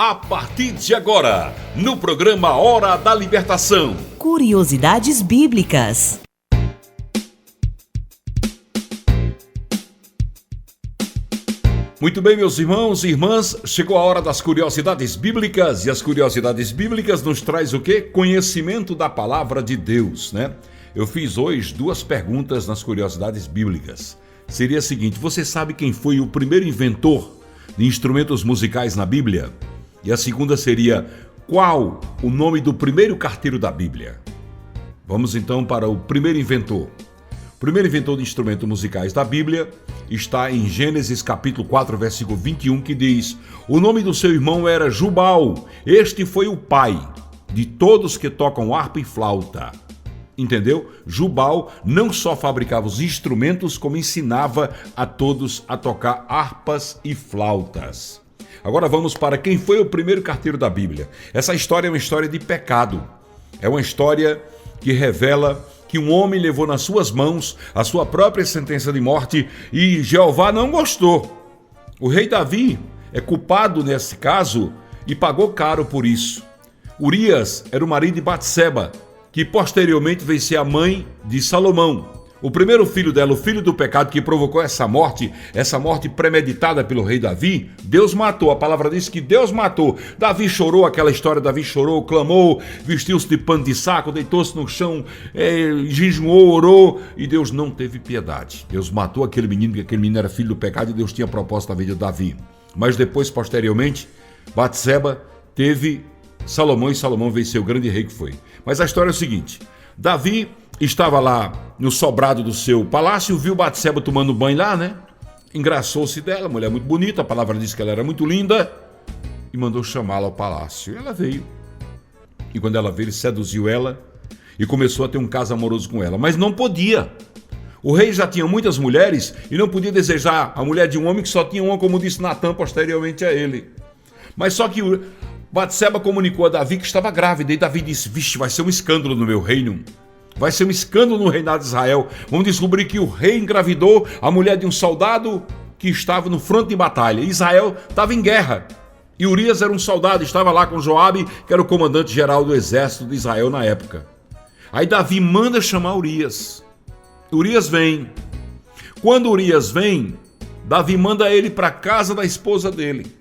A partir de agora, no programa Hora da Libertação. Curiosidades Bíblicas. Muito bem, meus irmãos e irmãs, chegou a hora das curiosidades bíblicas. E as curiosidades bíblicas nos traz o quê? Conhecimento da palavra de Deus, né? Eu fiz hoje 2 perguntas nas curiosidades bíblicas. Seria a seguinte: você sabe quem foi o primeiro inventor de instrumentos musicais na Bíblia? E a segunda seria: qual o nome do primeiro carteiro da Bíblia? Vamos então para o primeiro inventor. O primeiro inventor de instrumentos musicais da Bíblia está em Gênesis capítulo 4, versículo 21, que diz: o nome do seu irmão era Jubal. Este foi o pai de todos que tocam harpa e flauta. Entendeu? Jubal não só fabricava os instrumentos, como ensinava a todos a tocar harpas e flautas. Agora vamos para quem foi o primeiro carteiro da Bíblia. Essa história é uma história de pecado. É uma história que revela que um homem levou nas suas mãos a sua própria sentença de morte e Jeová não gostou. O rei Davi é culpado nesse caso e pagou caro por isso. Urias era o marido de Batseba, que posteriormente veio ser a mãe de Salomão. O primeiro filho dela, o filho do pecado que provocou essa morte premeditada pelo rei Davi, Deus matou. A palavra diz que Deus matou. Davi chorou, aquela história, Davi chorou, clamou, vestiu-se de pano de saco, deitou-se no chão, jejuou, orou, e Deus não teve piedade. Deus matou aquele menino, porque aquele menino era filho do pecado e Deus tinha propósito na vida de Davi. Mas depois, posteriormente, Batseba teve Salomão e Salomão veio ser o grande rei que foi. Mas a história é o seguinte: Davi estava lá no sobrado do seu palácio, viu Batseba tomando banho lá, né? Engraçou-se dela, mulher muito bonita, a palavra diz que ela era muito linda, e mandou chamá-la ao palácio. Ela veio. E quando ela veio, ele seduziu ela e começou a ter um caso amoroso com ela. Mas não podia. O rei já tinha muitas mulheres e não podia desejar a mulher de um homem que só tinha uma, como disse Natã posteriormente a ele. Mas só que Batseba comunicou a Davi que estava grávida, e Davi disse: vixe, vai ser um escândalo no meu reino. Vai ser um escândalo no reinado de Israel. Vamos descobrir que o rei engravidou a mulher de um soldado que estava no fronte de batalha. Israel estava em guerra. E Urias era um soldado, estava lá com Joabe, que era o comandante geral do exército de Israel na época. Aí Davi manda chamar Urias. Urias vem. Quando Urias vem, Davi manda ele para a casa da esposa dele,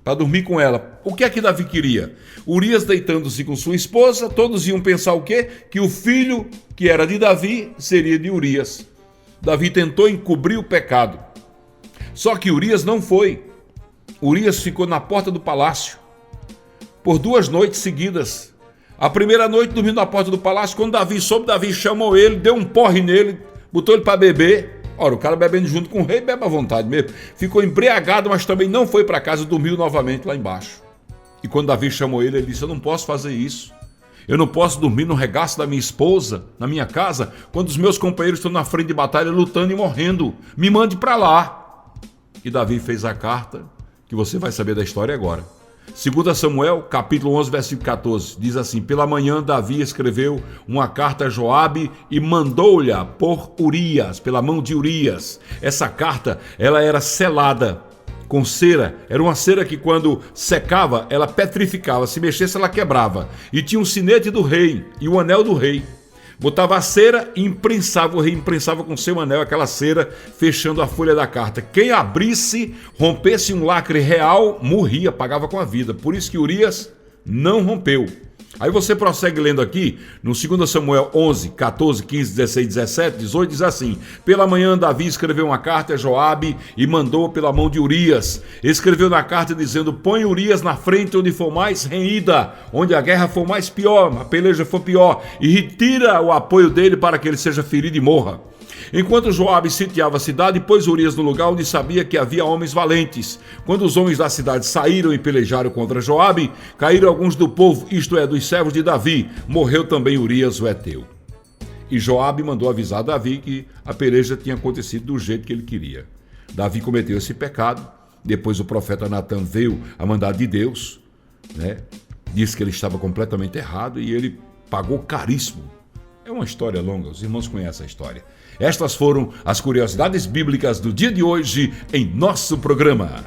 para dormir com ela. O que é que Davi queria? Urias deitando-se com sua esposa, todos iam pensar o quê? Que o filho que era de Davi seria de Urias. Davi tentou encobrir o pecado. Só que Urias não foi. Urias ficou na porta do palácio por 2 noites seguidas. A primeira noite dormindo na porta do palácio. Quando Davi soube, Davi chamou ele, deu um porre nele, botou ele para beber. Ora, o cara bebendo junto com o rei, bebe à vontade mesmo. Ficou embriagado, mas também não foi para casa, dormiu novamente lá embaixo. E quando Davi chamou ele, ele disse: eu não posso fazer isso. Eu não posso dormir no regaço da minha esposa, na minha casa, quando os meus companheiros estão na frente de batalha lutando e morrendo. Me mande para lá. E Davi fez a carta, que você vai saber da história agora. 2 Samuel, capítulo 11, versículo 14, diz assim: pela manhã Davi escreveu uma carta a Joabe e mandou-lhe por Urias, pela mão de Urias. Essa carta, ela era selada com cera. Era uma cera que quando secava, ela petrificava, se mexesse ela quebrava. E tinha um sinete do rei e o anel do rei. Botava a cera e imprensava, o rei imprensava com seu anel aquela cera, fechando a folha da carta. Quem abrisse, rompesse um lacre real, morria, pagava com a vida. Por isso que Urias não rompeu. Aí você prossegue lendo aqui, no 2 Samuel 11, 14, 15, 16, 17, 18, diz assim: pela manhã Davi escreveu uma carta a Joabe e mandou pela mão de Urias. Escreveu na carta dizendo: põe Urias na frente onde for mais renhida, onde a guerra for mais pior, a peleja for pior, e retira o apoio dele para que ele seja ferido e morra. Enquanto Joabe sitiava a cidade, pôs Urias no lugar onde sabia que havia homens valentes. Quando os homens da cidade saíram e pelejaram contra Joabe, caíram alguns do povo, isto é, dos servos de Davi. Morreu também Urias o heteu. E Joabe mandou avisar Davi que a peleja tinha acontecido do jeito que ele queria. Davi cometeu esse pecado. Depois o profeta Natã veio a mandado de Deus, né? Disse que ele estava completamente errado e ele pagou caríssimo. É uma história longa, os irmãos conhecem a história. Estas foram as curiosidades bíblicas do dia de hoje em nosso programa.